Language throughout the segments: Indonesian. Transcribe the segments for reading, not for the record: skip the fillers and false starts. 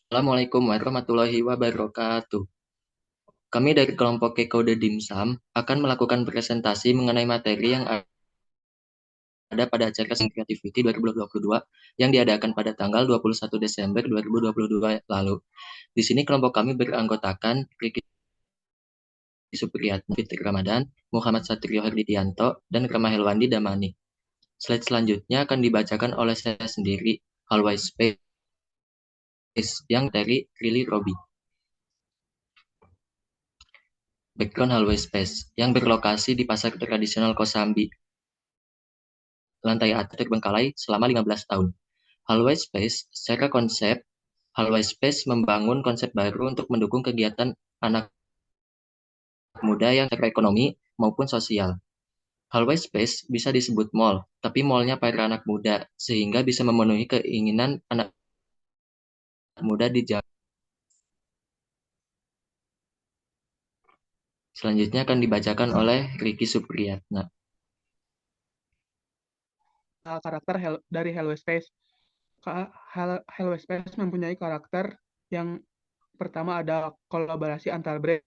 Assalamualaikum warahmatullahi wabarakatuh. Kami dari kelompok Kekode Dimsum akan melakukan presentasi mengenai materi yang ada pada acara Sing Creativity 2022 yang diadakan pada tanggal 21 Desember 2022 lalu. Di sini kelompok kami beranggotakan Riki Supriyatna, Fitri Ramadan, Muhammad Satrio Herdidianto, dan Rama Helwandi Damani. Slide selanjutnya akan dibacakan oleh saya sendiri, Hallway Space, yang dari Rili Robi. Background Hallway Space, yang berlokasi di pasar tradisional Kosambi, lantai atas terbengkalai selama 15 tahun. Hallway Space, secara konsep, Hallway Space membangun konsep baru untuk mendukung kegiatan anak muda yang secara ekonomi maupun sosial. Hallway Space bisa disebut mall, tapi mallnya para anak muda, sehingga bisa memenuhi keinginan anak muda di Jawa. Selanjutnya akan dibacakan oleh Riki Supriyatna. Karakter dari Hello Space. Hello Space mempunyai karakter yang pertama ada kolaborasi antar brand.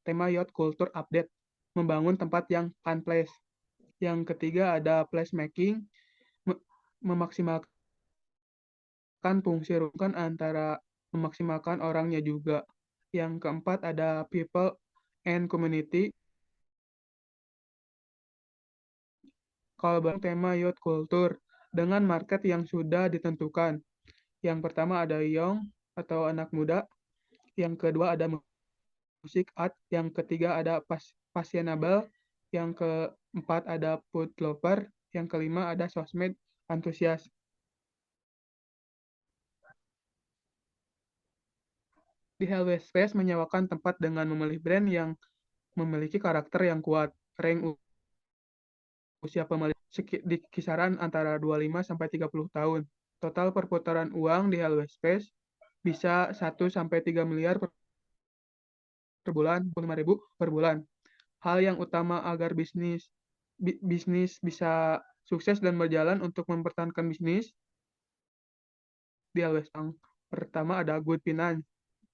Tema Yacht Culture Update, membangun tempat yang fun place. Yang ketiga ada placemaking, memaksimalkan fungsi ruang antara memaksimalkan orangnya juga. Yang keempat ada people and community. Kalau tema youth culture dengan market yang sudah ditentukan. Yang pertama ada young atau anak muda. Yang kedua ada musik art. Yang ketiga ada fashionable. Yang keempat ada food lover. Yang kelima ada sosmed antusias. Di Hellway Space menyewakan tempat dengan memilih brand yang memiliki karakter yang kuat. Rank usia pembeli di kisaran antara 25 sampai 30 tahun. Total perputaran uang di Hellway Space bisa 1 sampai 3 miliar per bulan, 5.000 per bulan. Hal yang utama agar bisnis bisa sukses dan berjalan untuk mempertahankan bisnis di Hellway Space. Pertama ada good finance.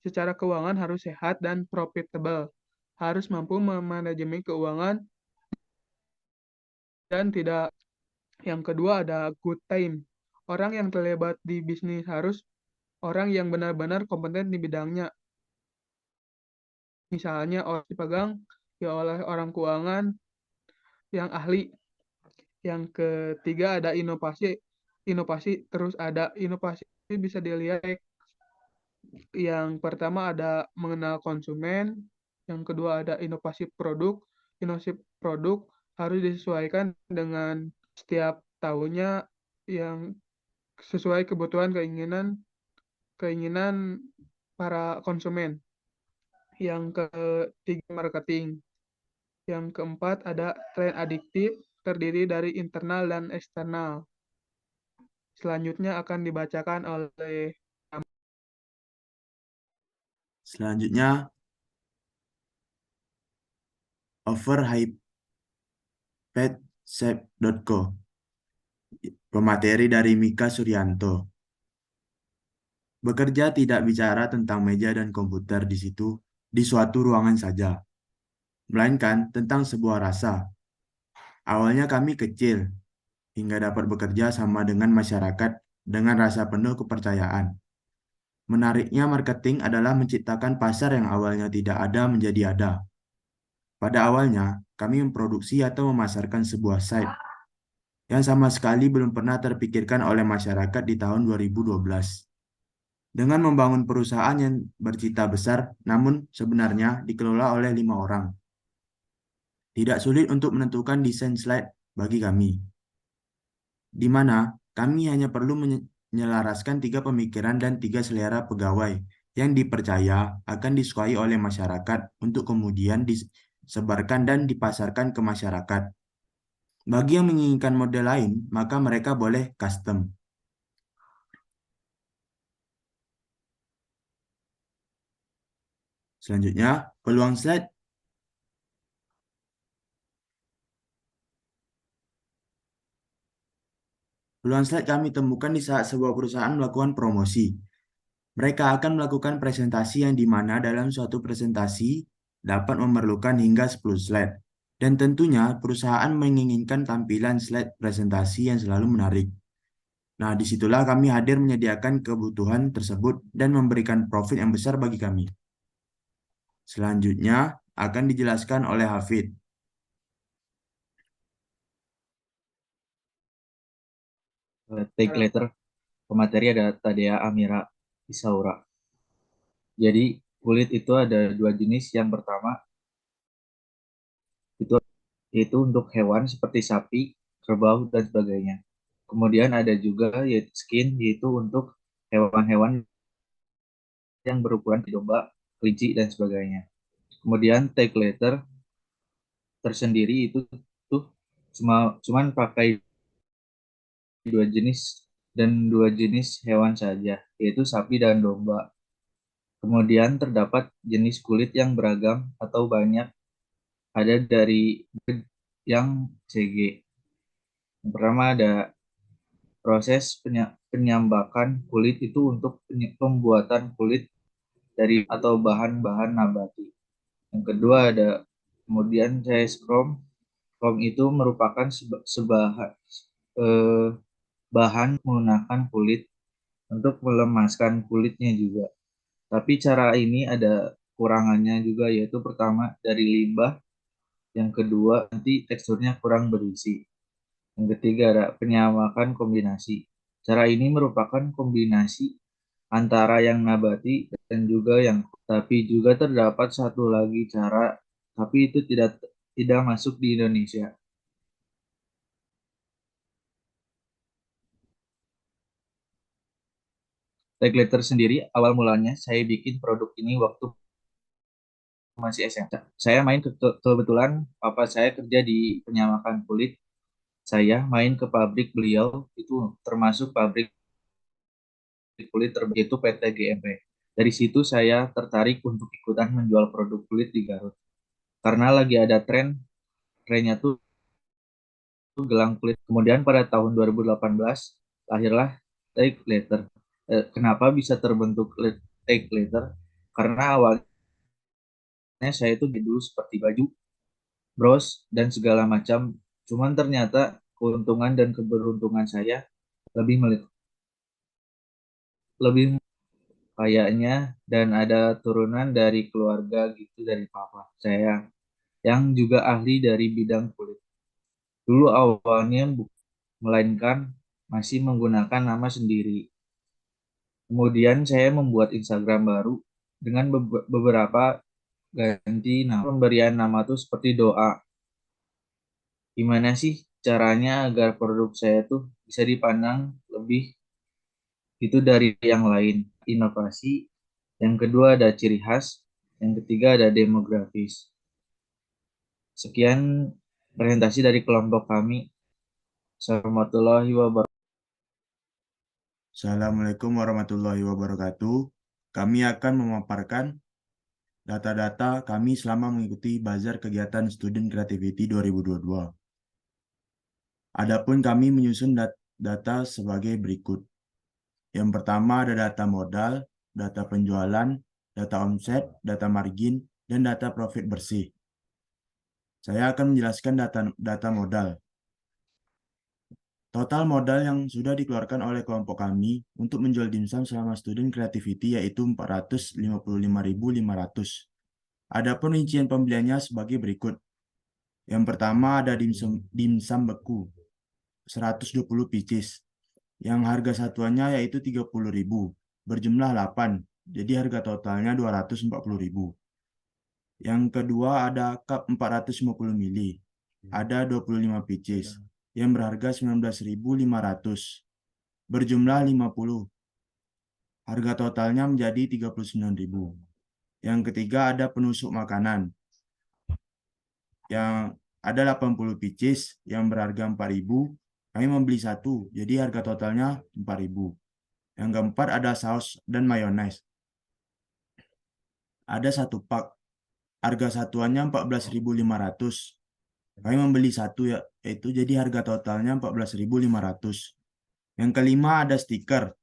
Secara keuangan harus sehat dan profitable. Harus mampu memanajemen keuangan dan tidak. Yang kedua ada good time. Orang yang terlibat di bisnis harus orang yang benar-benar kompeten di bidangnya. Misalnya orang dipegang ya oleh orang keuangan yang ahli. Yang ketiga ada inovasi. Inovasi terus ada inovasi bisa dilihat. Yang pertama ada mengenal konsumen. Yang kedua ada inovasi produk. Inovasi produk harus disesuaikan dengan setiap tahunnya yang sesuai kebutuhan keinginan para konsumen. Yang ketiga marketing. Yang keempat ada tren adiktif terdiri dari internal dan eksternal. Selanjutnya akan dibacakan oleh Selanjutnya overhyped.co, pemateri dari Mika Suryanto. Bekerja tidak bicara tentang meja dan komputer di situ, di suatu ruangan saja, melainkan tentang sebuah rasa. Awalnya kami kecil, hingga dapat bekerja sama dengan masyarakat dengan rasa penuh kepercayaan. Menariknya marketing adalah menciptakan pasar yang awalnya tidak ada menjadi ada. Pada awalnya, kami memproduksi atau memasarkan sebuah site yang sama sekali belum pernah terpikirkan oleh masyarakat di tahun 2012. Dengan membangun perusahaan yang bercita besar, namun sebenarnya dikelola oleh 5 orang. Tidak sulit untuk menentukan desain slide bagi kami, di mana kami hanya perlu menyelaraskan 3 pemikiran dan 3 selera pegawai yang dipercaya akan disukai oleh masyarakat untuk kemudian disebarkan dan dipasarkan ke masyarakat. Bagi yang menginginkan model lain, maka mereka boleh custom. Selanjutnya, peluang slide. Peluang slide kami temukan di saat sebuah perusahaan melakukan promosi. Mereka akan melakukan presentasi yang dimana dalam suatu presentasi dapat memerlukan hingga 10 slide. Dan tentunya perusahaan menginginkan tampilan slide presentasi yang selalu menarik. Nah, disitulah kami hadir menyediakan kebutuhan tersebut dan memberikan profit yang besar bagi kami. Selanjutnya akan dijelaskan oleh Hafid. Take letter pemateri ada Tadea Amira Isaura. Jadi kulit itu ada dua jenis. Yang pertama itu untuk hewan seperti sapi, kerbau dan sebagainya. Kemudian ada juga yaitu skin, yaitu untuk hewan-hewan yang berukuran domba, kelinci dan sebagainya. Kemudian tag letter tersendiri itu tuh cuman pakai dua jenis hewan saja, yaitu sapi dan domba. Kemudian terdapat jenis kulit yang beragam atau banyak, ada dari yang CG. Yang pertama ada proses penyambakan kulit itu untuk pembuatan kulit dari atau bahan-bahan nabati. Yang kedua ada kemudian CS Chrome. Chrome itu merupakan bahan menggunakan kulit untuk melemaskan kulitnya juga. Tapi cara ini ada kurangannya juga, yaitu pertama dari limbah, yang kedua nanti teksturnya kurang berisi. Yang ketiga ada penyamakan kombinasi. Cara ini merupakan kombinasi antara yang nabati dan juga yang, tapi juga terdapat satu lagi cara, tapi itu tidak masuk di Indonesia. Tag letter sendiri awal mulanya saya bikin produk ini waktu masih SMA. Saya main kebetulan papa saya kerja di penyamakan kulit. Saya main ke pabrik beliau, itu termasuk pabrik kulit terbaik, itu PT GMP. Dari situ saya tertarik untuk ikutan menjual produk kulit di Garut. Karena lagi ada trennya tuh gelang kulit. Kemudian pada tahun 2018 lahirlah Take Letter. Kenapa bisa terbentuk Take Letter? Karena awalnya saya itu dulu seperti baju, bros, dan segala macam. Cuman ternyata keuntungan dan keberuntungan saya lebih lebih kayaknya, dan ada turunan dari keluarga gitu dari papa saya yang juga ahli dari bidang kulit. Dulu awalnya melainkan masih menggunakan nama sendiri. Kemudian saya membuat Instagram baru dengan beberapa ganti nama. Pemberian nama tuh seperti doa. Gimana sih caranya agar produk saya tuh bisa dipandang lebih itu dari yang lain? Inovasi. Yang kedua ada ciri khas. Yang ketiga ada demografis. Sekian presentasi dari kelompok kami. Assalamualaikum warahmatullahi wabarakatuh. Assalamualaikum warahmatullahi wabarakatuh. Kami akan memaparkan data-data kami selama mengikuti Bazar Kegiatan Student Creativity 2022. Adapun kami menyusun data sebagai berikut. Yang pertama ada data modal, data penjualan, data omset, data margin, dan data profit bersih. Saya akan menjelaskan data modal. Total modal yang sudah dikeluarkan oleh kelompok kami untuk menjual dimsum selama Student Creativity yaitu 455.500. Adapun rincian pembeliannya sebagai berikut. Yang pertama ada dimsum beku 120 pieces yang harga satuannya yaitu 30.000 berjumlah 8. Jadi harga totalnya 240.000. Yang kedua ada cup 450 ml. Ada 25 pieces yang berharga 19.500 berjumlah 50. Harga totalnya menjadi 39.000. Yang ketiga ada penusuk makanan yang ada 80 pieces yang berharga 4.000. Kami membeli satu, jadi harga totalnya 4.000. Yang keempat ada saus dan mayones. Ada satu pak, harga satuannya 14.500. Kami membeli satu yaitu jadi harga totalnya 14.500. Yang kelima ada stiker.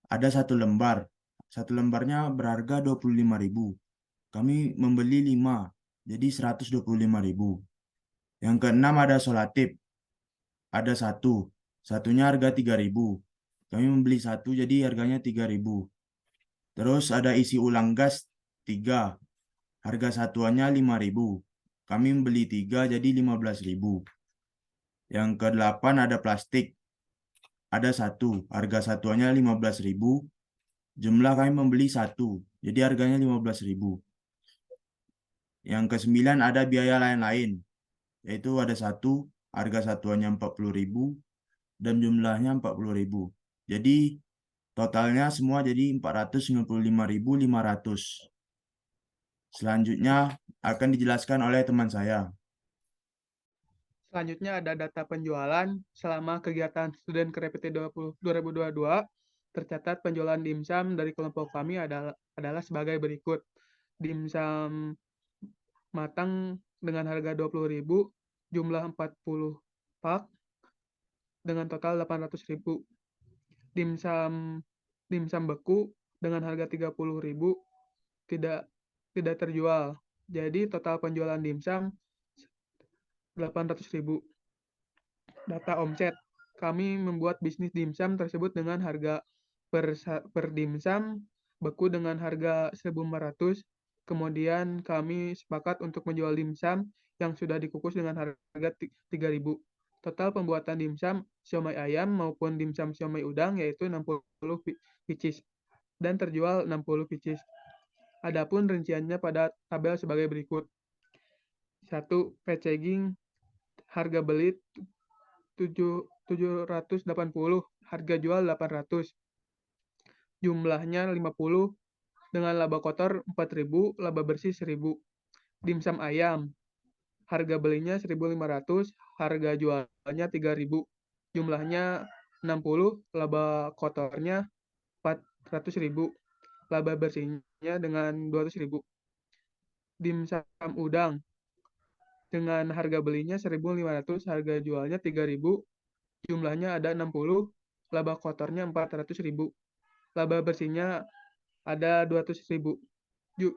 Ada 1 lembar. 1 lembarnya berharga 25.000. Kami membeli 5, jadi 125.000. Yang keenam ada solatip. Ada satu. Satunya harga 3.000. Kami membeli satu, jadi harganya 3.000. Terus ada isi ulang gas 3. Harga satuannya 5.000. Kami membeli 3, jadi 15.000. Yang kedelapan ada plastik. Ada satu. Harga satuannya 15.000. Jumlah kami membeli satu, jadi harganya 15.000. Yang kesembilan ada biaya lain-lain, yaitu ada satu, harga satuannya 40.000 dan jumlahnya 40.000. Jadi totalnya semua jadi 495.500. Selanjutnya akan dijelaskan oleh teman saya. Selanjutnya ada data penjualan selama kegiatan Student KRPT 2022. Tercatat penjualan dimsum dari kelompok kami adalah sebagai berikut. Dimsum matang dengan harga 20.000, jumlah 40 pak dengan total 800.000. Dimsum beku dengan harga 30.000 tidak terjual. Jadi total penjualan dimsum 800.000. Data omset. Kami membuat bisnis dimsum tersebut dengan harga per dimsum beku dengan harga 1.400. Kemudian kami sepakat untuk menjual dimsum yang sudah dikukus dengan harga 3.000. Total pembuatan dimsum siomay ayam maupun dimsum siomay udang yaitu 60 pieces dan terjual 60 pieces. Adapun rinciannya pada tabel sebagai berikut. 1. Packaging harga beli 780, harga jual 800. Jumlahnya 50 dengan laba kotor 4.000, laba bersih 1.000. Dimsum ayam, harga belinya 1.500, harga jualnya 3.000. Jumlahnya 60, laba kotornya 400.000, laba bersihnya dengan 200.000. Dimsum udang, dengan harga belinya 1.500, harga jualnya 3.000. Jumlahnya ada 60, laba kotornya 400.000, laba bersihnya ada 200.000.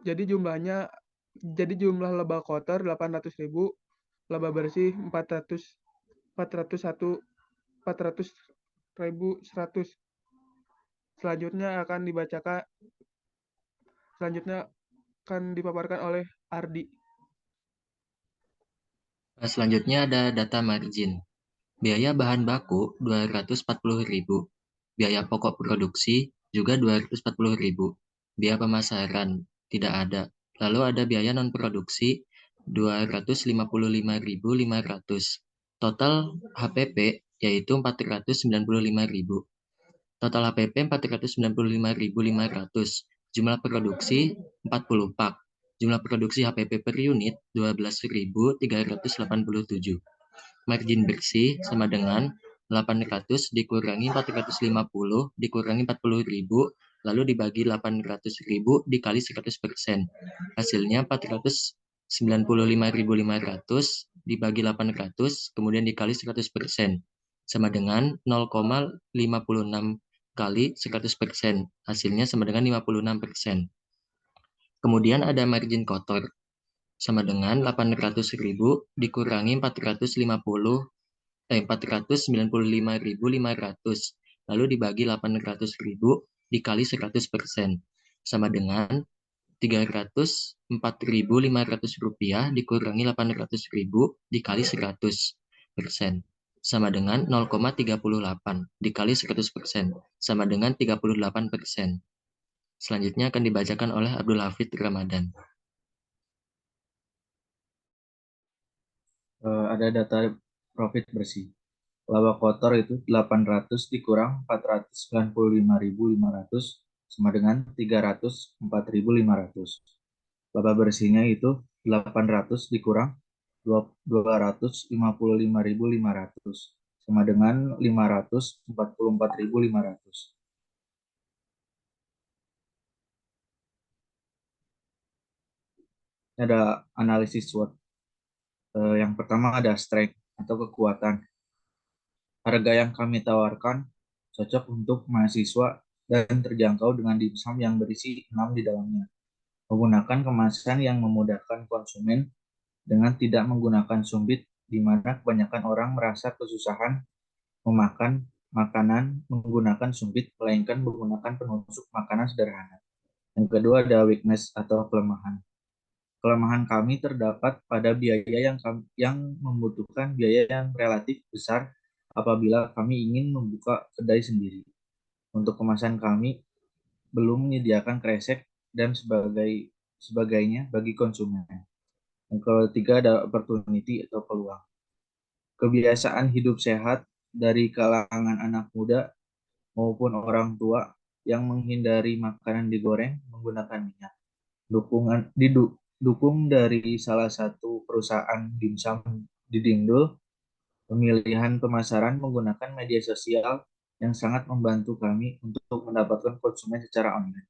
Jadi jumlah laba kotor 800.000, laba bersih 400.100. Selanjutnya akan dipaparkan oleh Ardi. Selanjutnya ada data margin. Biaya bahan baku 240.000. Biaya pokok produksi juga 240.000. Biaya pemasaran tidak ada. Lalu ada biaya non produksi 255.500. Total HPP yaitu 495.000. Total HPP 495.500. Jumlah produksi 40 pak. Jumlah produksi HPP per unit 12.387. Margin bersih sama dengan 800 dikurangi 450 dikurangi 40.000 lalu dibagi 800.000 dikali 100%. Hasilnya 495.500 dibagi 800 kemudian dikali 100% sama dengan 0,56 kali 100%. Hasilnya sama dengan 56%. Kemudian ada margin kotor sama dengan 800.000 dikurangi 495.500 lalu dibagi 800.000 dikali 100% sama dengan 304.500 rupiah dikurangi 800.000 dikali 100% sama dengan 0,38 dikali 100% sama dengan 38%. Selanjutnya akan dibacakan oleh Abdul Hafid Ramadan. Ada data profit bersih. Laba kotor itu 800 dikurang 495.500 sama dengan 304.500. Laba bersihnya itu 800 dikurang 255.500 sama dengan 544.500. Ada analisis SWOT. Yang pertama ada strength atau kekuatan. Harga yang kami tawarkan cocok untuk mahasiswa dan terjangkau dengan dimsum yang berisi 6 di dalamnya. Menggunakan kemasan yang memudahkan konsumen dengan tidak menggunakan sumbit, di mana kebanyakan orang merasa kesusahan memakan makanan menggunakan sumbit, melainkan menggunakan penusuk makanan sederhana. Yang kedua ada weakness atau kelemahan. Kelemahan kami terdapat pada biaya yang membutuhkan biaya yang relatif besar apabila kami ingin membuka kedai sendiri. Untuk kemasan kami belum menyediakan kresek dan sebagainya bagi konsumen. Yang ketiga ada opportunity atau peluang. Kebiasaan hidup sehat dari kalangan anak muda maupun orang tua yang menghindari makanan digoreng menggunakan minyak. Didukung dari salah satu perusahaan dimsum di Dingdul, pemilihan pemasaran menggunakan media sosial yang sangat membantu kami untuk mendapatkan konsumen secara online.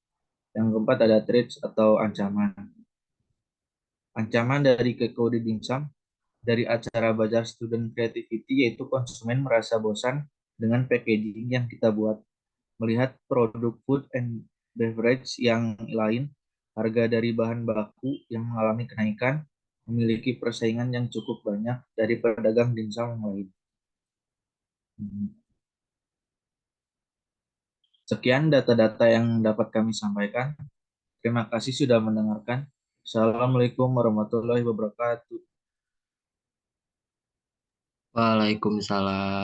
Yang keempat ada threats atau ancaman. Ancaman dari kekode dimsum dari acara Bazar Student Creativity yaitu konsumen merasa bosan dengan packaging yang kita buat, melihat produk food and beverage yang lain, harga dari bahan baku yang mengalami kenaikan, memiliki persaingan yang cukup banyak dari pedagang dimsum yang lain. Sekian data-data yang dapat kami sampaikan. Terima kasih sudah mendengarkan. Assalamualaikum warahmatullahi wabarakatuh. Waalaikumsalam.